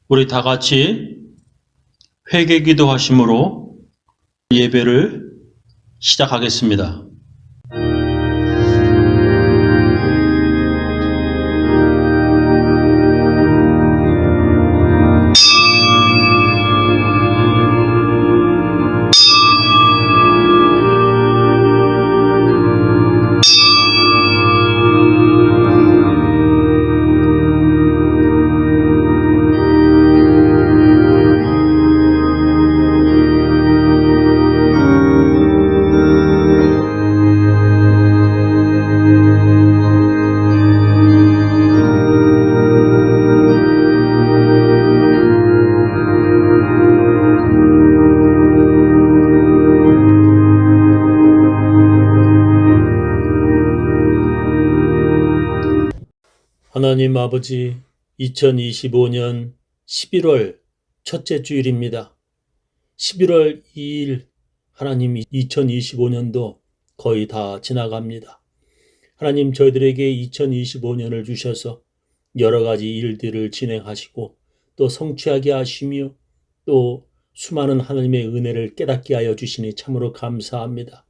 우리 다 같이 회개 기도하심으로 예배를 시작하겠습니다. 하나님 아버지, 2025년 11월 첫째 주일입니다. 11월 2일 하나님 2025년도 거의 다 지나갑니다. 하나님 저희들에게 2025년을 주셔서 여러 가지 일들을 진행하시고 또 성취하게 하시며 또 수많은 하나님의 은혜를 깨닫게 하여 주시니 참으로 감사합니다.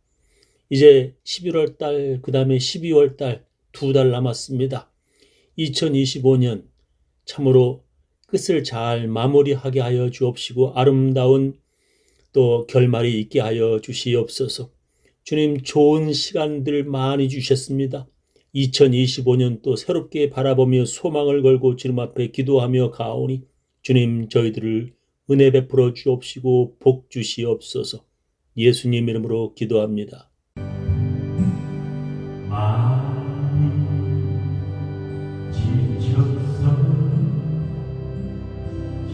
이제 11월 달, 그 다음에 12월 달 2달 남았습니다. 2025년 참으로 끝을 잘 마무리하게 하여 주옵시고 아름다운 또 결말이 있게 하여 주시옵소서. 주님 좋은 시간들 많이 주셨습니다. 2025년 또 새롭게 바라보며 소망을 걸고 주님 앞에 기도하며 가오니 주님 저희들을 은혜 베풀어 주옵시고 복 주시옵소서. 예수님 이름으로 기도합니다.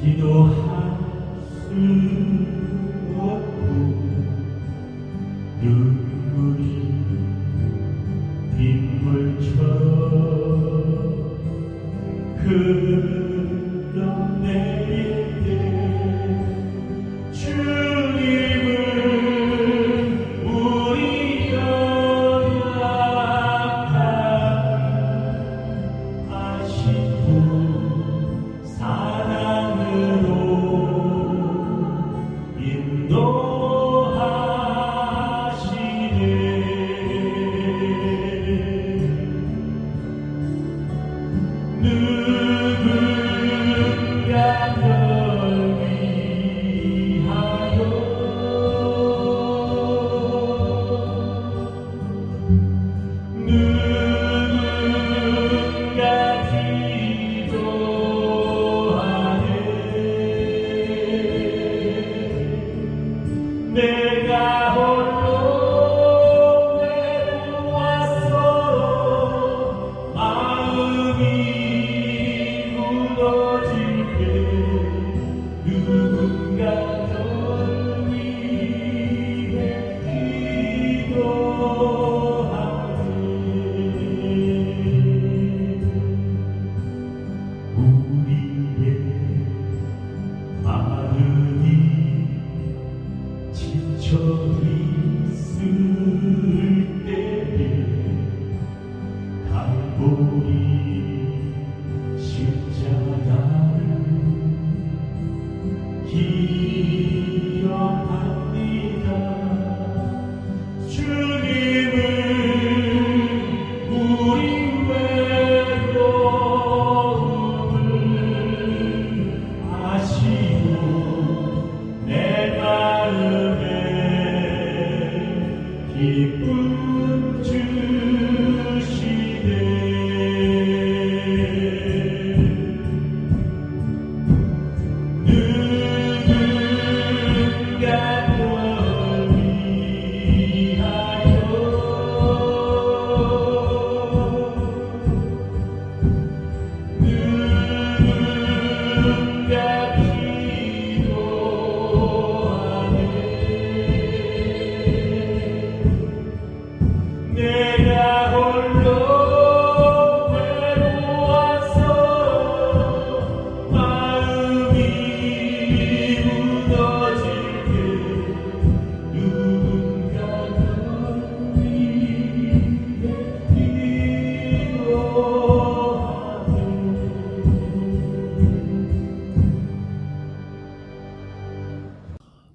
기도할 수 없고 눈물이 빗물처럼 흘러내릴 때 주님은 우리 연약한 아시고 사랑으로 인도하시네. 누군가 널 위하여 누군가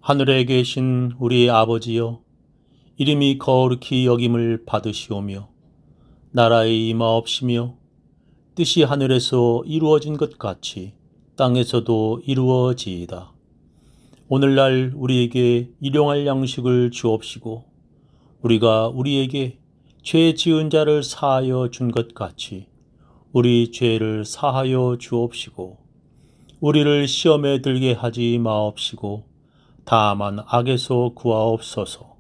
하늘에 계신 우리 아버지여, 이름이 거룩히 여김을 받으시오며 나라의 임하옵시며 뜻이 하늘에서 이루어진 것 같이 땅에서도 이루어지이다. 오늘날 우리에게 일용할 양식을 주옵시고 우리가 우리에게 죄 지은 자를 사하여 준 것 같이 우리 죄를 사하여 주옵시고 우리를 시험에 들게 하지 마옵시고 다만 악에서 구하옵소서.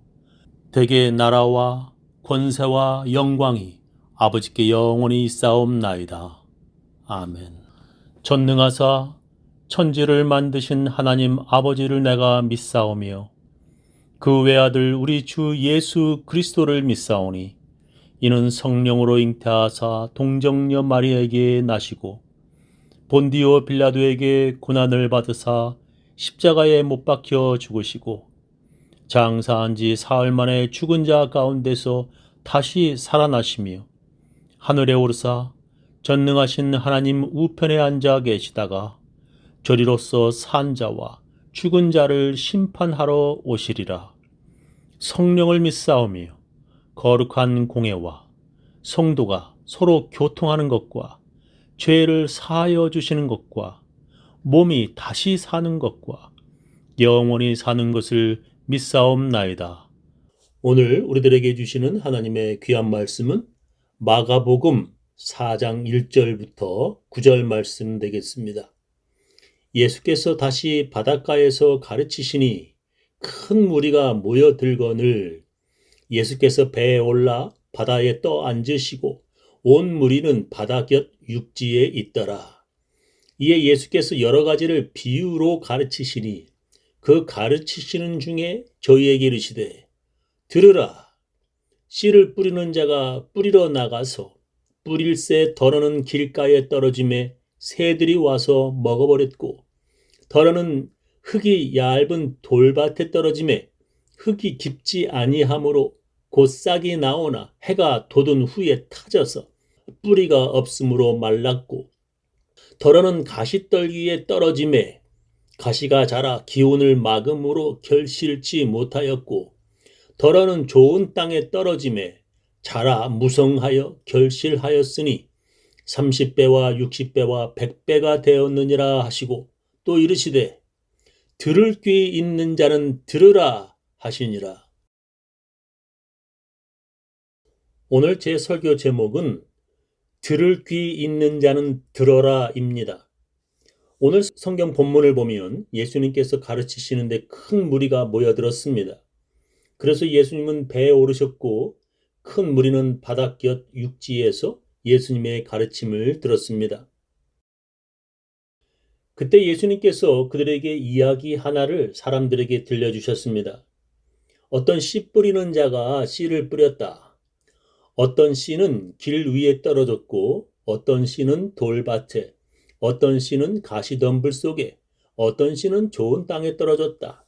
대개 나라와 권세와 영광이 아버지께 영원히 있사옵나이다. 아멘. 전능하사 천지를 만드신 하나님 아버지를 내가 믿사오며 그 외아들 우리 주 예수 그리스도를 믿사오니 이는 성령으로 잉태하사 동정녀 마리아에게 나시고 본디오 빌라도에게 고난을 받으사 십자가에 못 박혀 죽으시고 장사한 지 사흘 만에 죽은 자 가운데서 다시 살아나시며 하늘에 오르사 전능하신 하나님 우편에 앉아 계시다가 저리로서 산 자와 죽은 자를 심판하러 오시리라. 성령을 믿사오며 거룩한 공회와 성도가 서로 교통하는 것과 죄를 사하여 주시는 것과 몸이 다시 사는 것과 영원히 사는 것을 믿사옵나이다. 오늘 우리들에게 주시는 하나님의 귀한 말씀은 마가복음 4장 1절부터 9절 말씀 되겠습니다. 예수께서 다시 바닷가에서 가르치시니 큰 무리가 모여들거늘 예수께서 배에 올라 바다에 떠 앉으시고 온 무리는 바다 곁 육지에 있더라. 이에 예수께서 여러 가지를 비유로 가르치시니 그 가르치시는 중에 저희에게 이르시되 들으라. 씨를 뿌리는 자가 뿌리러 나가서 뿌릴새 덜어는 길가에 떨어짐에 새들이 와서 먹어버렸고 덜어는 흙이 얇은 돌밭에 떨어짐에 흙이 깊지 아니하므로 곧 싹이 나오나 해가 돋은 후에 타져서 뿌리가 없으므로 말랐고 덜어는 가시떨기에 떨어짐에 가시가 자라 기운을 막음으로 결실치 못하였고 덜어는 좋은 땅에 떨어짐에 자라 무성하여 결실하였으니 30배와 60배와 100배가 되었느니라 하시고 또 이르시되 들을 귀 있는 자는 들으라 하시니라. 오늘 제 설교 제목은 들을 귀 있는 자는 들어라입니다. 오늘 성경 본문을 보면 예수님께서 가르치시는데 큰 무리가 모여들었습니다. 그래서 예수님은 배에 오르셨고 큰 무리는 바닷곁 육지에서 예수님의 가르침을 들었습니다. 그때 예수님께서 그들에게 이야기 하나를 사람들에게 들려주셨습니다. 어떤 씨 뿌리는 자가 씨를 뿌렸다. 어떤 씨는 길 위에 떨어졌고 어떤 씨는 돌밭에, 어떤 씨는 가시덤불 속에, 어떤 씨는 좋은 땅에 떨어졌다.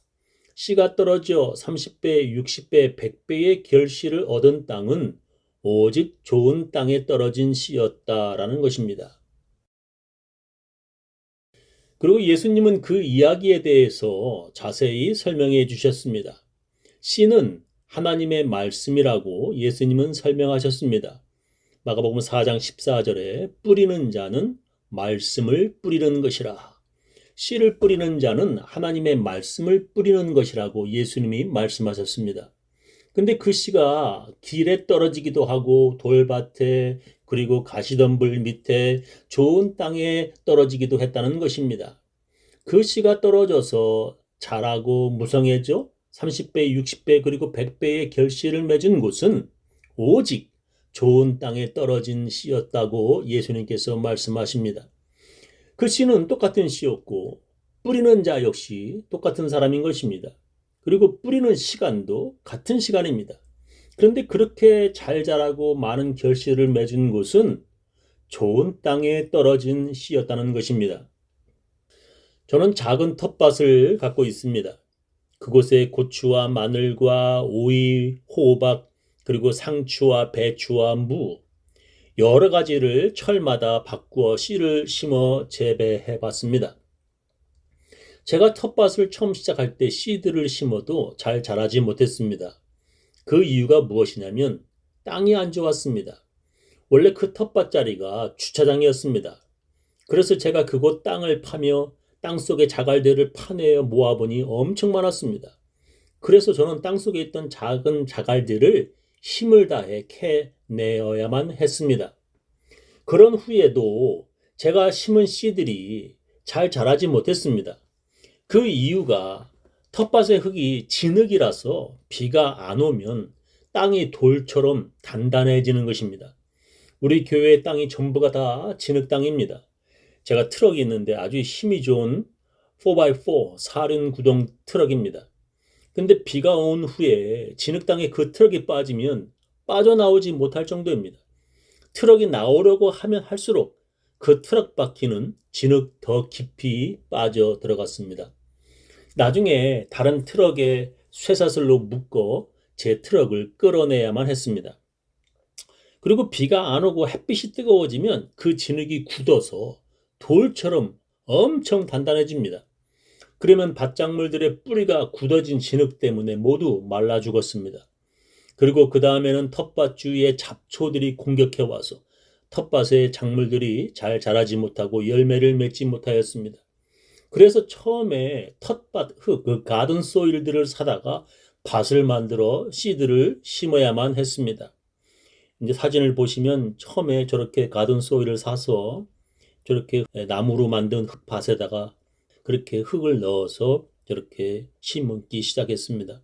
씨가 떨어져 30배, 60배, 100배의 결실을 얻은 땅은 오직 좋은 땅에 떨어진 씨였다라는 것입니다. 그리고 예수님은 그 이야기에 대해서 자세히 설명해 주셨습니다. 씨는 하나님의 말씀이라고 예수님은 설명하셨습니다. 마가복음 4장 14절에 뿌리는 자는 말씀을 뿌리는 것이라. 씨를 뿌리는 자는 하나님의 말씀을 뿌리는 것이라고 예수님이 말씀하셨습니다. 근데 그 씨가 길에 떨어지기도 하고 돌밭에 그리고 가시덤불 밑에 좋은 땅에 떨어지기도 했다는 것입니다. 그 씨가 떨어져서 자라고 무성해져 30배, 60배 그리고 100배의 결실을 맺은 곳은 오직 좋은 땅에 떨어진 씨였다고 예수님께서 말씀하십니다. 그 씨는 똑같은 씨였고 뿌리는 자 역시 똑같은 사람인 것입니다. 그리고 뿌리는 시간도 같은 시간입니다. 그런데 그렇게 잘 자라고 많은 결실을 맺은 곳은 좋은 땅에 떨어진 씨였다는 것입니다. 저는 작은 텃밭을 갖고 있습니다. 그곳에 고추와 마늘과 오이, 호박, 그리고 상추와 배추와 무, 여러 가지를 철마다 바꾸어 씨를 심어 재배해 봤습니다. 제가 텃밭을 처음 시작할 때 씨들을 심어도 잘 자라지 못했습니다. 그 이유가 무엇이냐면 땅이 안 좋았습니다. 원래 그 텃밭 자리가 주차장이었습니다. 그래서 제가 그곳 땅을 파며 땅속의 자갈들을 파내어 모아보니 엄청 많았습니다. 그래서 저는 땅속에 있던 작은 자갈들을 힘을 다해 캐내어야만 했습니다. 그런 후에도 제가 심은 씨들이 잘 자라지 못했습니다. 그 이유가 텃밭의 흙이 진흙이라서 비가 안 오면 땅이 돌처럼 단단해지는 것입니다. 우리 교회의 땅이 전부가 다 진흙 땅입니다. 제가 트럭이 있는데 아주 힘이 좋은 4x4 사륜 구동 트럭입니다. 근데 비가 온 후에 진흙 땅에 그 트럭이 빠지면 빠져나오지 못할 정도입니다. 트럭이 나오려고 하면 할수록 그 트럭 바퀴는 진흙 더 깊이 빠져 들어갔습니다. 나중에 다른 트럭에 쇠사슬로 묶어 제 트럭을 끌어내야만 했습니다. 그리고 비가 안 오고 햇빛이 뜨거워지면 그 진흙이 굳어서 돌처럼 엄청 단단해집니다. 그러면 밭작물들의 뿌리가 굳어진 진흙 때문에 모두 말라 죽었습니다. 그리고 그 다음에는 텃밭 주위에 잡초들이 공격해 와서 텃밭의 작물들이 잘 자라지 못하고 열매를 맺지 못하였습니다. 그래서 처음에 텃밭 흙, 그 가든 소일들을 사다가 밭을 만들어 씨들을 심어야만 했습니다. 이제 사진을 보시면 처음에 저렇게 가든 소일을 사서 저렇게 나무로 만든 흙밭에다가 그렇게 흙을 넣어서 저렇게 심기 시작했습니다.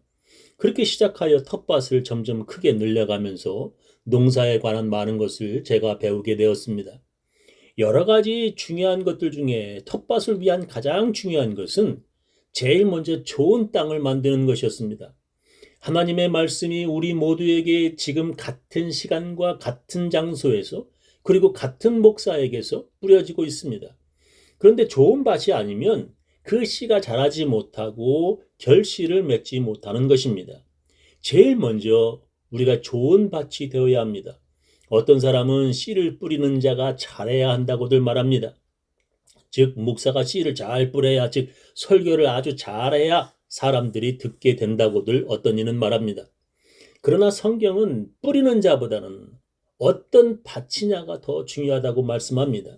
그렇게 시작하여 텃밭을 점점 크게 늘려가면서 농사에 관한 많은 것을 제가 배우게 되었습니다. 여러 가지 중요한 것들 중에 텃밭을 위한 가장 중요한 것은 제일 먼저 좋은 땅을 만드는 것이었습니다. 하나님의 말씀이 우리 모두에게 지금 같은 시간과 같은 장소에서 그리고 같은 목사에게서 뿌려지고 있습니다. 그런데 좋은 밭이 아니면 그 씨가 자라지 못하고 결실을 맺지 못하는 것입니다. 제일 먼저 우리가 좋은 밭이 되어야 합니다. 어떤 사람은 씨를 뿌리는 자가 잘해야 한다고들 말합니다. 즉 목사가 씨를 잘 뿌려야, 즉 설교를 아주 잘해야 사람들이 듣게 된다고들 어떤 이는 말합니다. 그러나 성경은 뿌리는 자보다는 어떤 밭이냐가 더 중요하다고 말씀합니다.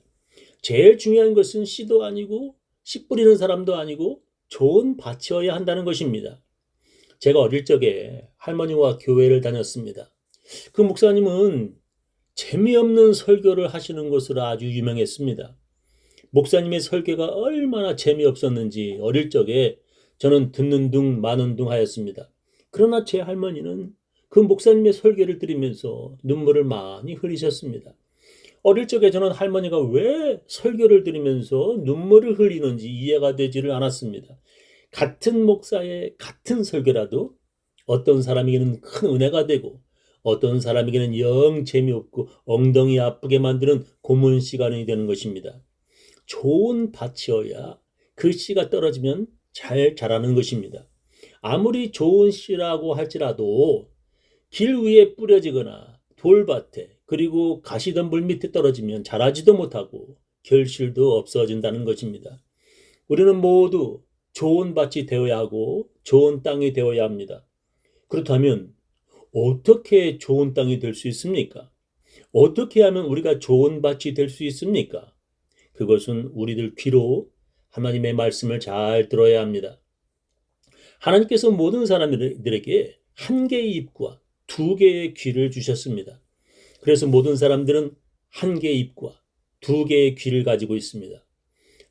제일 중요한 것은 씨도 아니고 씨 뿌리는 사람도 아니고 좋은 밭이어야 한다는 것입니다. 제가 어릴 적에 할머니와 교회를 다녔습니다. 그 목사님은 재미없는 설교를 하시는 것으로 아주 유명했습니다. 목사님의 설교가 얼마나 재미없었는지 어릴 적에 저는 듣는 둥 마는 둥 하였습니다. 그러나 제 할머니는 그 목사님의 설교를 들으면서 눈물을 많이 흘리셨습니다. 어릴 적에 저는 할머니가 왜 설교를 들으면서 눈물을 흘리는지 이해가 되지를 않았습니다. 같은 목사의 같은 설교라도 어떤 사람에게는 큰 은혜가 되고 어떤 사람에게는 영 재미없고 엉덩이 아프게 만드는 고문 시간이 되는 것입니다. 좋은 밭이어야 그 씨가 떨어지면 잘 자라는 것입니다. 아무리 좋은 씨라고 할지라도 길 위에 뿌려지거나 돌밭에 그리고 가시덤불 밑에 떨어지면 자라지도 못하고 결실도 없어진다는 것입니다. 우리는 모두 좋은 밭이 되어야 하고 좋은 땅이 되어야 합니다. 그렇다면 어떻게 좋은 땅이 될 수 있습니까? 어떻게 하면 우리가 좋은 밭이 될 수 있습니까? 그것은 우리들 귀로 하나님의 말씀을 잘 들어야 합니다. 하나님께서 모든 사람들에게 한 개의 입과 두 개의 귀를 주셨습니다. 그래서 모든 사람들은 한 개의 입과 두 개의 귀를 가지고 있습니다.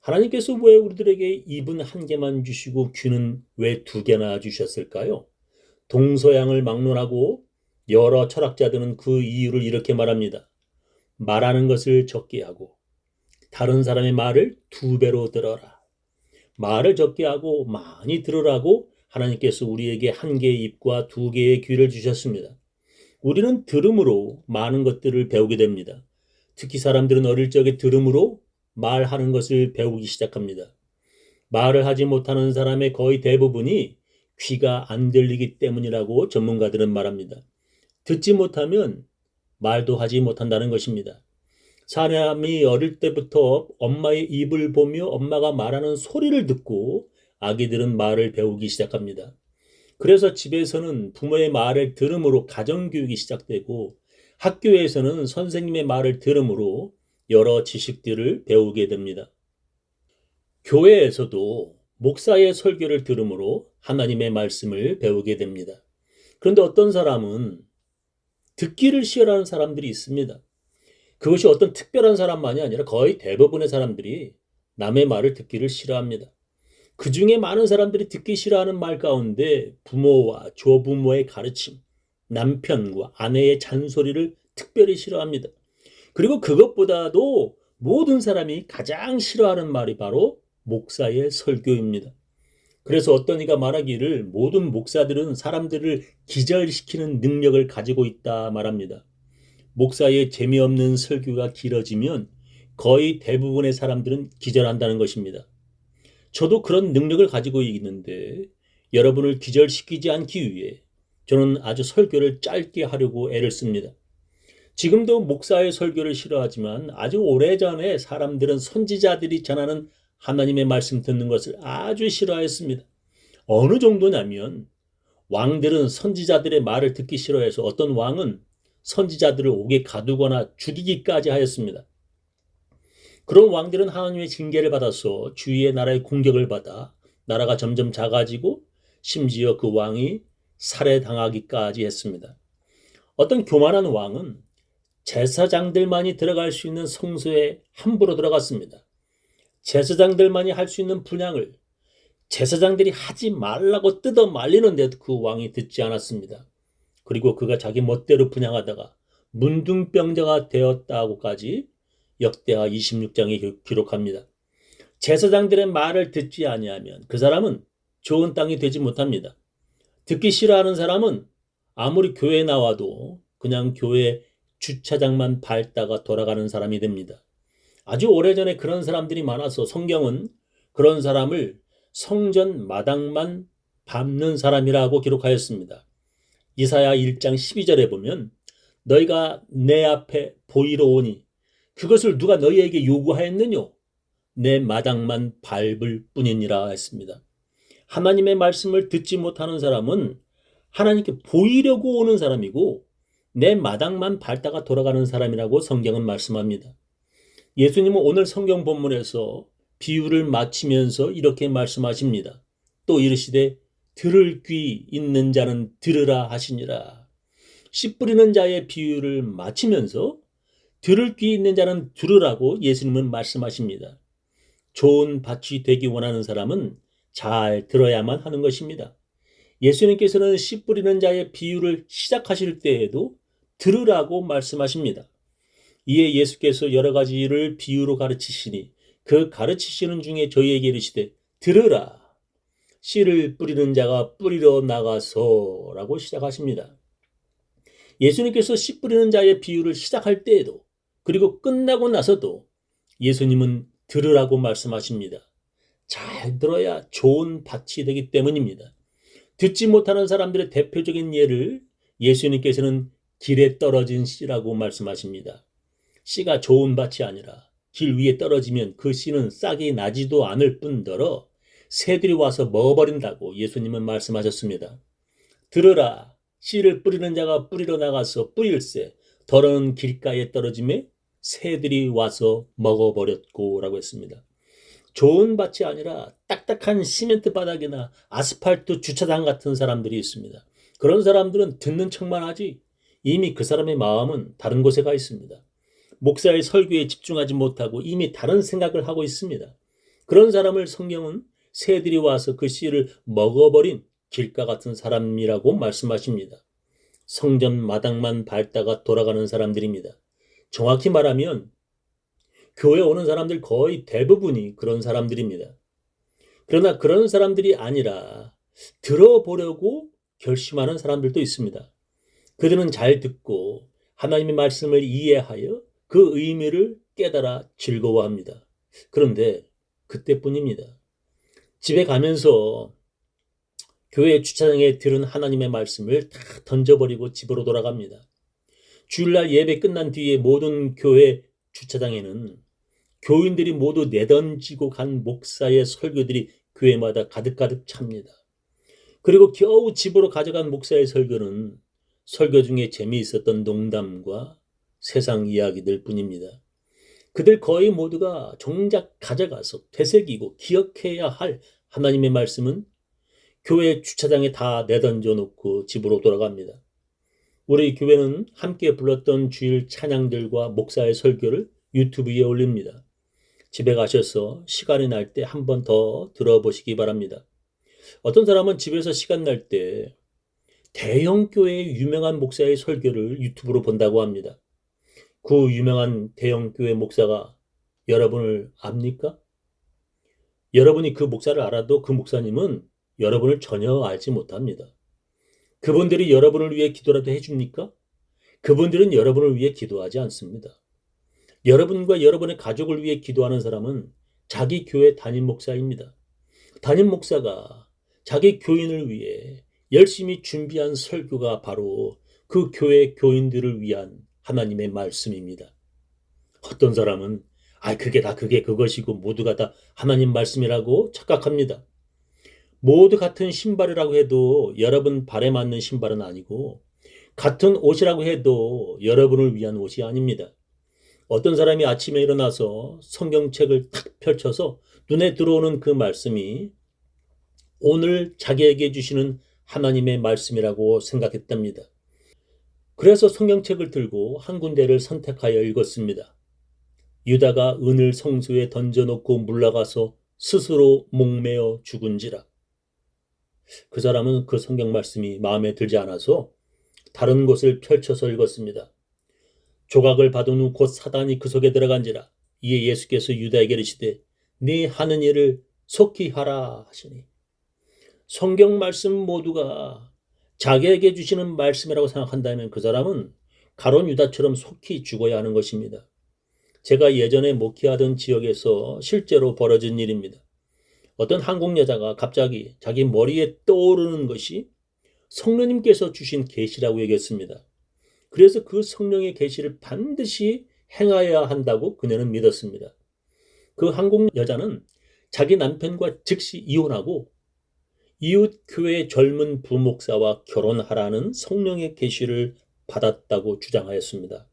하나님께서 왜 우리들에게 입은 한 개만 주시고 귀는 왜 두 개나 주셨을까요? 동서양을 막론하고 여러 철학자들은 그 이유를 이렇게 말합니다. 말하는 것을 적게 하고 다른 사람의 말을 두 배로 들어라. 말을 적게 하고 많이 들으라고 하나님께서 우리에게 한 개의 입과 두 개의 귀를 주셨습니다. 우리는 들음으로 많은 것들을 배우게 됩니다. 특히 사람들은 어릴 적에 들음으로 말하는 것을 배우기 시작합니다. 말을 하지 못하는 사람의 거의 대부분이 귀가 안 들리기 때문이라고 전문가들은 말합니다. 듣지 못하면 말도 하지 못한다는 것입니다. 사람이 어릴 때부터 엄마의 입을 보며 엄마가 말하는 소리를 듣고 아기들은 말을 배우기 시작합니다. 그래서 집에서는 부모의 말을 들음으로 가정교육이 시작되고 학교에서는 선생님의 말을 들음으로 여러 지식들을 배우게 됩니다. 교회에서도 목사의 설교를 들음으로 하나님의 말씀을 배우게 됩니다. 그런데 어떤 사람은 듣기를 싫어하는 사람들이 있습니다. 그것이 어떤 특별한 사람만이 아니라 거의 대부분의 사람들이 남의 말을 듣기를 싫어합니다. 그 중에 많은 사람들이 듣기 싫어하는 말 가운데 부모와 조부모의 가르침, 남편과 아내의 잔소리를 특별히 싫어합니다. 그리고 그것보다도 모든 사람이 가장 싫어하는 말이 바로 목사의 설교입니다. 그래서 어떤 이가 말하기를 모든 목사들은 사람들을 기절시키는 능력을 가지고 있다 말합니다. 목사의 재미없는 설교가 길어지면 거의 대부분의 사람들은 기절한다는 것입니다. 저도 그런 능력을 가지고 있는데 여러분을 기절시키지 않기 위해 저는 아주 설교를 짧게 하려고 애를 씁니다. 지금도 목사의 설교를 싫어하지만 아주 오래전에 사람들은 선지자들이 전하는 하나님의 말씀 듣는 것을 아주 싫어했습니다. 어느 정도냐면 왕들은 선지자들의 말을 듣기 싫어해서 어떤 왕은 선지자들을 옥에 가두거나 죽이기까지 하였습니다. 그런 왕들은 하나님의 징계를 받아서 주위의 나라의 공격을 받아 나라가 점점 작아지고 심지어 그 왕이 살해당하기까지 했습니다. 어떤 교만한 왕은 제사장들만이 들어갈 수 있는 성소에 함부로 들어갔습니다. 제사장들만이 할 수 있는 분향을 제사장들이 하지 말라고 뜯어 말리는데도 그 왕이 듣지 않았습니다. 그리고 그가 자기 멋대로 분향하다가 문둥병자가 되었다고까지 역대하 26장에 기록합니다. 제사장들의 말을 듣지 아니하면 그 사람은 좋은 땅이 되지 못합니다. 듣기 싫어하는 사람은 아무리 교회에 나와도 그냥 교회 주차장만 밟다가 돌아가는 사람이 됩니다. 아주 오래전에 그런 사람들이 많아서 성경은 그런 사람을 성전 마당만 밟는 사람이라고 기록하였습니다. 이사야 1장 12절에 보면 너희가 내 앞에 보이러 오니 그것을 누가 너희에게 요구하였느뇨? 내 마당만 밟을 뿐이니라 했습니다. 하나님의 말씀을 듣지 못하는 사람은 하나님께 보이려고 오는 사람이고 내 마당만 밟다가 돌아가는 사람이라고 성경은 말씀합니다. 예수님은 오늘 성경 본문에서 비유를 마치면서 이렇게 말씀하십니다. 또 이르시되 들을 귀 있는 자는 들으라 하시니라. 씨 뿌리는 자의 비유를 마치면서 들을 귀 있는 자는 들으라고 예수님은 말씀하십니다. 좋은 밭이 되기 원하는 사람은 잘 들어야만 하는 것입니다. 예수님께서는 씨 뿌리는 자의 비유를 시작하실 때에도 들으라고 말씀하십니다. 이에 예수께서 여러 가지를 비유로 가르치시니 그 가르치시는 중에 저희에게 이르시되 들으라. 씨를 뿌리는 자가 뿌리러 나가서 라고 시작하십니다. 예수님께서 씨 뿌리는 자의 비유를 시작할 때에도 그리고 끝나고 나서도 예수님은 들으라고 말씀하십니다. 잘 들어야 좋은 밭이 되기 때문입니다. 듣지 못하는 사람들의 대표적인 예를 예수님께서는 길에 떨어진 씨라고 말씀하십니다. 씨가 좋은 밭이 아니라 길 위에 떨어지면 그 씨는 싹이 나지도 않을 뿐더러 새들이 와서 먹어버린다고 예수님은 말씀하셨습니다. 들으라. 씨를 뿌리는 자가 뿌리러 나가서 뿌릴새 더러운 길가에 떨어짐에 새들이 와서 먹어버렸고 라고 했습니다. 좋은 밭이 아니라 딱딱한 시멘트 바닥이나 아스팔트 주차장 같은 사람들이 있습니다. 그런 사람들은 듣는 척만 하지 이미 그 사람의 마음은 다른 곳에 가 있습니다. 목사의 설교에 집중하지 못하고 이미 다른 생각을 하고 있습니다. 그런 사람을 성경은 새들이 와서 그 씨를 먹어버린 길가 같은 사람이라고 말씀하십니다. 성전 마당만 밟다가 돌아가는 사람들입니다. 정확히 말하면 교회 오는 사람들 거의 대부분이 그런 사람들입니다. 그러나 그런 사람들이 아니라 들어보려고 결심하는 사람들도 있습니다. 그들은 잘 듣고 하나님의 말씀을 이해하여 그 의미를 깨달아 즐거워합니다. 그런데 그때뿐입니다. 집에 가면서 교회 주차장에 들은 하나님의 말씀을 다 던져버리고 집으로 돌아갑니다. 주일날 예배 끝난 뒤에 모든 교회 주차장에는 교인들이 모두 내던지고 간 목사의 설교들이 교회마다 가득가득 찹니다. 그리고 겨우 집으로 가져간 목사의 설교는 설교 중에 재미있었던 농담과 세상 이야기들 뿐입니다. 그들 거의 모두가 정작 가져가서 되새기고 기억해야 할 하나님의 말씀은 교회 주차장에 다 내던져 놓고 집으로 돌아갑니다. 우리 교회는 함께 불렀던 주일 찬양들과 목사의 설교를 유튜브에 올립니다. 집에 가셔서 시간이 날 때 한 번 더 들어보시기 바랍니다. 어떤 사람은 집에서 시간 날 때 대형 교회의 유명한 목사의 설교를 유튜브로 본다고 합니다. 그 유명한 대형 교회 목사가 여러분을 압니까? 여러분이 그 목사를 알아도 그 목사님은 여러분을 전혀 알지 못합니다. 그분들이 여러분을 위해 기도라도 해줍니까? 그분들은 여러분을 위해 기도하지 않습니다. 여러분과 여러분의 가족을 위해 기도하는 사람은 자기 교회 담임 목사입니다. 담임 목사가 자기 교인을 위해 열심히 준비한 설교가 바로 그 교회 교인들을 위한 하나님의 말씀입니다. 어떤 사람은 그게 그것이고 모두가 다 하나님 말씀이라고 착각합니다. 모두 같은 신발이라고 해도 여러분 발에 맞는 신발은 아니고 같은 옷이라고 해도 여러분을 위한 옷이 아닙니다. 어떤 사람이 아침에 일어나서 성경책을 탁 펼쳐서 눈에 들어오는 그 말씀이 오늘 자기에게 주시는 하나님의 말씀이라고 생각했답니다. 그래서 성경책을 들고 한 군데를 선택하여 읽었습니다. 유다가 은을 성소에 던져놓고 물러가서 스스로 목매어 죽은지라. 그 사람은 그 성경 말씀이 마음에 들지 않아서 다른 곳을 펼쳐서 읽었습니다. 조각을 받은 후 곧 사단이 그 속에 들어간지라. 이에 예수께서 유다에게 이르시되 네 하는 일을 속히 하라 하시니. 성경 말씀 모두가 자기에게 주시는 말씀이라고 생각한다면 그 사람은 가룟 유다처럼 속히 죽어야 하는 것입니다. 제가 예전에 목회하던 지역에서 실제로 벌어진 일입니다. 어떤 한국 여자가 갑자기 자기 머리에 떠오르는 것이 성령님께서 주신 계시라고 얘기했습니다. 그래서 그 성령의 계시를 반드시 행하여야 한다고 그녀는 믿었습니다. 그 한국 여자는 자기 남편과 즉시 이혼하고 이웃 교회 젊은 부목사와 결혼하라는 성령의 계시를 받았다고 주장하였습니다.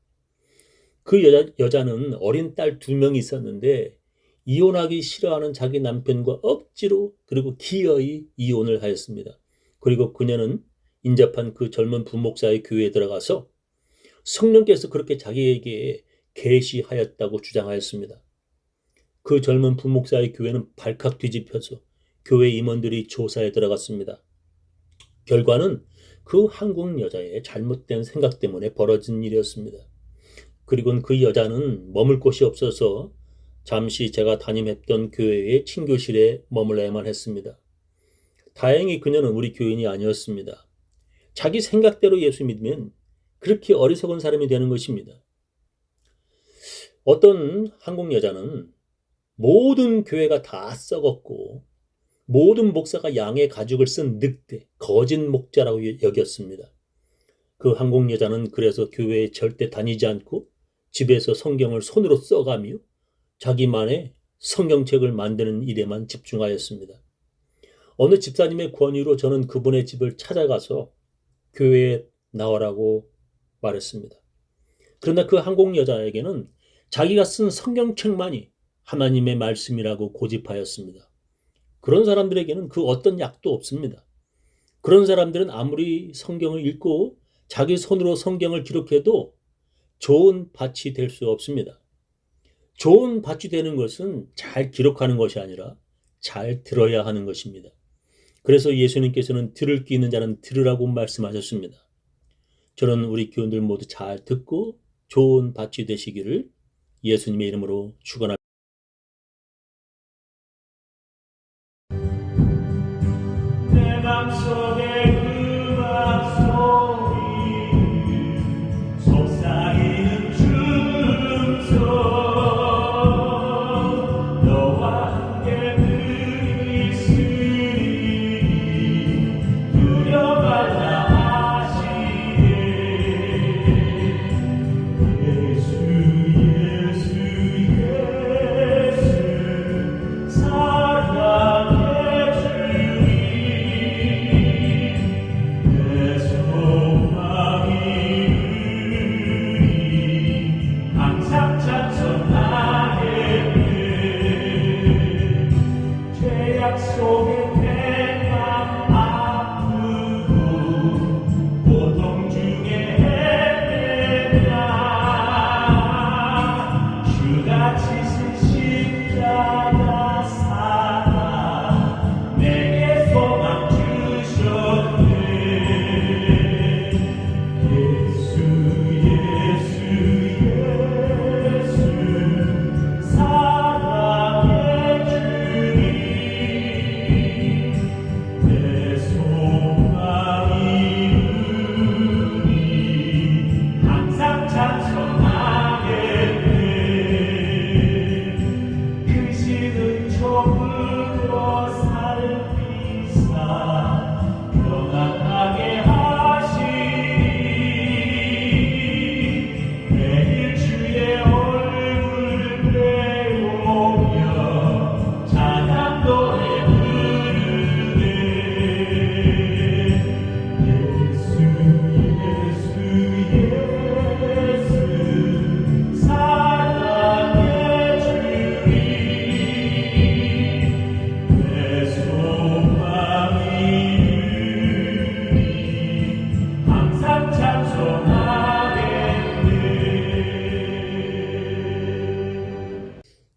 그 여자는 어린 딸 2명이 있었는데 이혼하기 싫어하는 자기 남편과 억지로 그리고 기어이 이혼을 하였습니다. 그리고 그녀는 인접한 그 젊은 부목사의 교회에 들어가서 성령께서 그렇게 자기에게 계시하였다고 주장하였습니다. 그 젊은 부목사의 교회는 발칵 뒤집혀서 교회 임원들이 조사에 들어갔습니다. 결과는 그 한국 여자의 잘못된 생각 때문에 벌어진 일이었습니다. 그리고는 그 여자는 머물 곳이 없어서 잠시 제가 담임했던 교회의 친교실에 머물러야만 했습니다. 다행히 그녀는 우리 교인이 아니었습니다. 자기 생각대로 예수 믿으면 그렇게 어리석은 사람이 되는 것입니다. 어떤 한국 여자는 모든 교회가 다 썩었고 모든 목사가 양의 가죽을 쓴 늑대, 거짓 목자라고 여겼습니다. 그 한국 여자는 그래서 교회에 절대 다니지 않고 집에서 성경을 손으로 써가며 자기만의 성경책을 만드는 일에만 집중하였습니다. 어느 집사님의 권유로 저는 그분의 집을 찾아가서 교회에 나오라고 말했습니다. 그러나 그 한국 여자에게는 자기가 쓴 성경책만이 하나님의 말씀이라고 고집하였습니다. 그런 사람들에게는 그 어떤 약도 없습니다. 그런 사람들은 아무리 성경을 읽고 자기 손으로 성경을 기록해도 좋은 밭이 될 수 없습니다. 좋은 밭이 되는 것은 잘 기록하는 것이 아니라 잘 들어야 하는 것입니다. 그래서 예수님께서는 들을 귀 있는 자는 들으라고 말씀하셨습니다. 저는 우리 교인들 모두 잘 듣고 좋은 밭이 되시기를 예수님의 이름으로 축원합니다. 내 맘속에 음악 소리 속삭이는 춤소 너와 함께 늘 있으리 두려워하라 하시네 예수 예수 예수 사랑해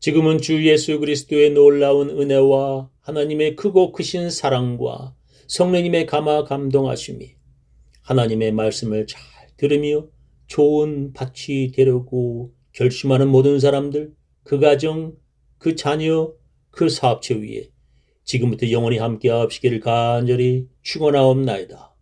지금은 주 예수 그리스도의 놀라운 은혜와 하나님의 크고 크신 사랑과 성령님의 감화 감동하심이 하나님의 말씀을 잘 들으며 좋은 밭이 되려고 결심하는 모든 사람들, 그 가정, 그 자녀, 그 사업체 위에 지금부터 영원히 함께 하시기를 간절히 축원하옵나이다.